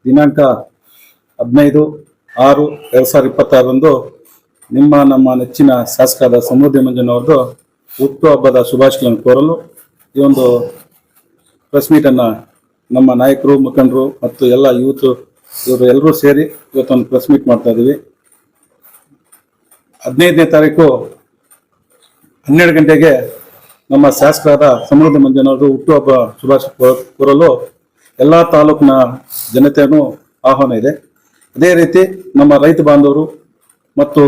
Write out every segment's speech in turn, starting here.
ದಿನಾಂಕ 15/6/2026 ನಮ್ಮ ನೆಚ್ಚಿನ ಶಾಸಕರಾದ ಸಮೃದ್ಧಿ ಮಂಜಣ್ಣವ್ರದ್ದು ಹುಟ್ಟುಹಬ್ಬದ ಶುಭಾಶಯಗಳನ್ನು ಕೋರಲು ಈ ಒಂದು ಪ್ರೆಸ್ ಮೀಟನ್ನು ನಮ್ಮ ನಾಯಕರು, ಮುಖಂಡರು ಮತ್ತು ಎಲ್ಲ ಯೂತ್ ಇವರು ಎಲ್ಲರೂ ಸೇರಿ ಇವತ್ತೊಂದು ಪ್ರೆಸ್ ಮೀಟ್ ಮಾಡ್ತಾ ಇದ್ದೀವಿ. 15ನೇ ತಾರೀಕು 12 ಗಂಟೆಗೆ ನಮ್ಮ ಶಾಸಕರಾದ ಸಮೃದ್ಧಿ ಮಂಜಣ್ಣವ್ರದ್ದು ಹುಟ್ಟುಹಬ್ಬ ಶುಭಾಶಯ ಕೋರಲು ಎಲ್ಲ ತಾಲೂಕಿನ ಜನತೆಯನ್ನು ಆಹ್ವಾನ ಇದೆ. ಅದೇ ರೀತಿ ನಮ್ಮ ರೈತ ಬಾಂಧವರು ಮತ್ತು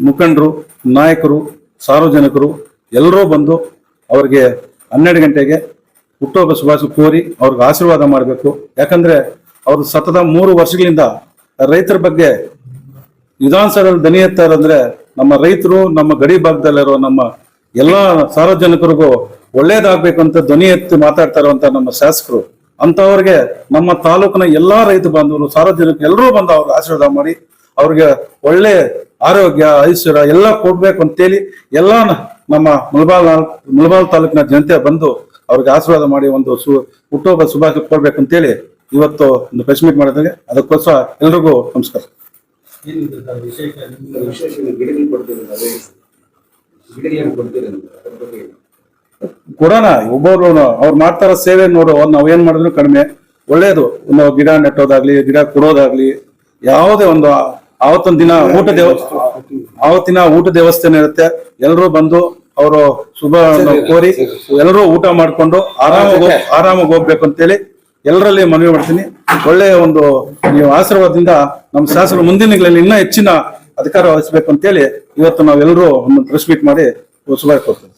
ಮುಖಂಡರು, ನಾಯಕರು, ಸಾರ್ವಜನಿಕರು ಎಲ್ಲರೂ ಬಂದು ಅವರಿಗೆ 12 ಗಂಟೆಗೆ ಹುಟ್ಟುಹಬ್ಬ ಶುಭಾಶಯ ಕೋರಿ ಅವ್ರಿಗೆ ಆಶೀರ್ವಾದ ಮಾಡಬೇಕು. ಯಾಕಂದ್ರೆ ಅವರು ಸತತ 3 ವರ್ಷಗಳಿಂದ ರೈತರ ಬಗ್ಗೆ ವಿಧಾನಸಭೆಯಲ್ಲಿ ದನಿ ಎತ್ತಾರಂದ್ರೆ ನಮ್ಮ ರೈತರು, ನಮ್ಮ ಗಡಿ ಭಾಗದಲ್ಲಿರೋ ನಮ್ಮ ಎಲ್ಲ ಸಾರ್ವಜನಿಕರಿಗೂ ಒಳ್ಳೇದಾಗಬೇಕು ಅಂತ ಧ್ವನಿ ಎತ್ತಿ ಮಾತಾಡ್ತಾ ಇರುವಂತ ನಮ್ಮ ಶಾಸಕರು, ಅಂತವ್ರಿಗೆ ನಮ್ಮ ತಾಲೂಕಿನ ಎಲ್ಲಾ ರೈತ ಬಾಂಧವರು, ಸಾರ್ವಜನಿಕರು ಎಲ್ಲರೂ ಬಂದು ಅವ್ರಿಗೆ ಆಶೀರ್ವಾದ ಮಾಡಿ ಅವ್ರಿಗೆ ಒಳ್ಳೆ ಆರೋಗ್ಯ, ಐಶ್ವರ್ಯ ಎಲ್ಲ ಕೊಡ್ಬೇಕು ಅಂತೇಳಿ ಎಲ್ಲ ನಮ್ಮ ಮುಳಬಾಲ್ ತಾಲೂಕಿನ ಜನತೆ ಬಂದು ಅವ್ರಿಗೆ ಆಶೀರ್ವಾದ ಮಾಡಿ ಒಂದು ಹುಟ್ಟುಹಬ್ಬ ಶುಭಾಶಯ ಕೊಡ್ಬೇಕು ಅಂತೇಳಿ ಇವತ್ತು ಒಂದು ಪ್ರೆಸ್ ಮೀಟ್ ಮಾಡಿದ್ರೆ ಅದಕ್ಕೋಸ್ಕರ ಎಲ್ರಿಗೂ ನಮಸ್ಕಾರ. ಕೊಡೋಣ, ಒಬ್ಬರು ಅವ್ರು ಮಾಡ್ತಾರ ಸೇವೆ ನೋಡು, ನಾವೇನ್ ಮಾಡಿದ್ರು ಕಡಿಮೆ ಒಳ್ಳೇದು. ನಾವು ಗಿಡ ನೆಟ್ಟೋದಾಗ್ಲಿ, ಗಿಡ ಕೊಡೋದಾಗ್ಲಿ, ಯಾವುದೇ ಒಂದು ಆವತ್ತಿನ ದಿನ ಆವತ್ತಿನ ಊಟದ ವ್ಯವಸ್ಥೆ ಇರುತ್ತೆ. ಎಲ್ಲರೂ ಬಂದು ಅವರು ಶುಭ ಕೋರಿ ಎಲ್ಲರೂ ಊಟ ಮಾಡ್ಕೊಂಡು ಆರಾಮಾಗಿ ಹೋಗ್ಬೇಕು ಅಂತೇಳಿ ಎಲ್ಲರಲ್ಲಿ ಮನವಿ ಮಾಡ್ತೀನಿ. ಒಳ್ಳೆಯ ಒಂದು ನೀವು ಆಶೀರ್ವಾದದಿಂದ ನಮ್ಮ ಶಾಸಕರು ಮುಂದಿನ ದಿನಗಳಲ್ಲಿ ಇನ್ನೂ ಹೆಚ್ಚಿನ ಅಧಿಕಾರ ವಹಿಸಬೇಕು ಅಂತೇಳಿ ಇವತ್ತು ನಾವೆಲ್ಲರೂ ಒಂದು ಪ್ರೆಸ್ ಮೀಟ್ ಮಾಡಿ ಶುಭ ಕೊಡ್ತೀವಿ.